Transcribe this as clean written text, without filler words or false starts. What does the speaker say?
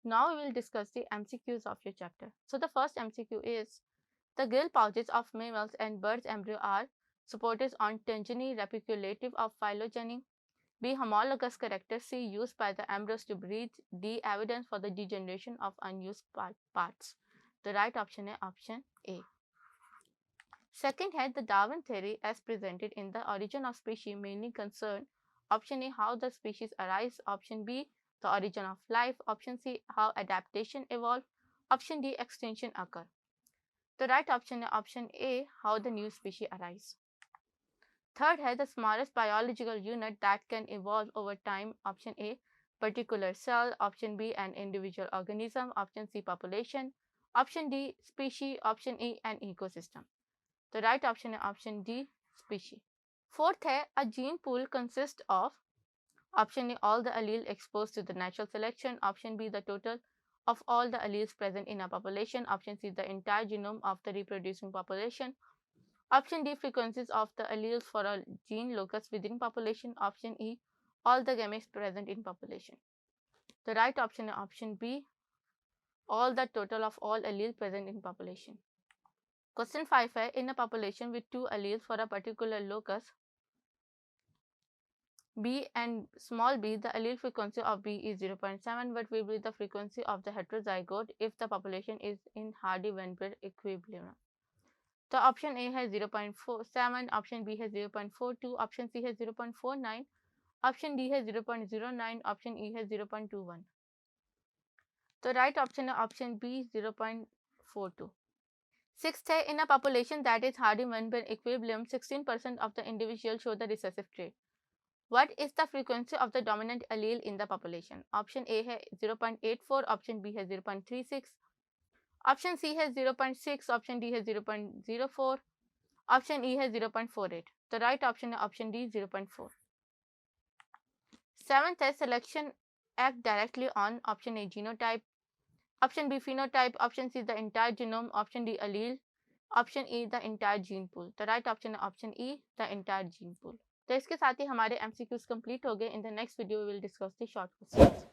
Now we will discuss the MCQs of your chapter. So the first MCQ is, the gill pouches of mammals and birds' embryo are supported on tangeny repliculative of phylogeny. B. Homologous character. C. Used by the embryos to breathe. D. Evidence for the degeneration of unused parts. The right option is option A. Second है the Darwin theory as presented in the Origin of Species mainly concern option A how the species arise, option B the origin of life, option C how adaptation evolve, option D extinction occur. The right option is option A how the new species arise. Third है the smallest biological unit that can evolve over time, option A particular cell, option B an individual organism, option C population, option D species, option E an ecosystem. The right option is option D species. Fourth है a gene pool consists of option A all the alleles exposed to the natural selection, option B the total of all the alleles present in a population, option C the entire genome of the reproducing population, option D frequencies of the alleles for a gene locus within population, option E all the gametes present in population. The right option is option B all the total of all alleles present in population. Question 5 है in a population with two alleles for a particular locus B and small b, the allele frequency of B is 0.7. What will be the frequency of the heterozygote if the population is in Hardy-Weinberg equilibrium? तो option A है 0.47, option B है 0.42, option C है 0.49, option D है 0.09, option E है 0.21. तो right option है option B 0.42. Sixth है in a population that is Hardy-Weinberg equilibrium, 16% of the individuals show the recessive trait. What is the frequency of the dominant allele in the population? Option A है 0.84, option B है 0.36, option C है 0.6, option D है 0.04, option E है 0.48. The right option है option D 0.4. Seventh है selection act directly on option A genotype, option B phenotype, option C the entire genome, option D allele, option E the entire gene pool. The right option है option E the entire gene pool. तो इसके साथ ही हमारे MCQs complete हो गए. In the next video we will discuss the short questions.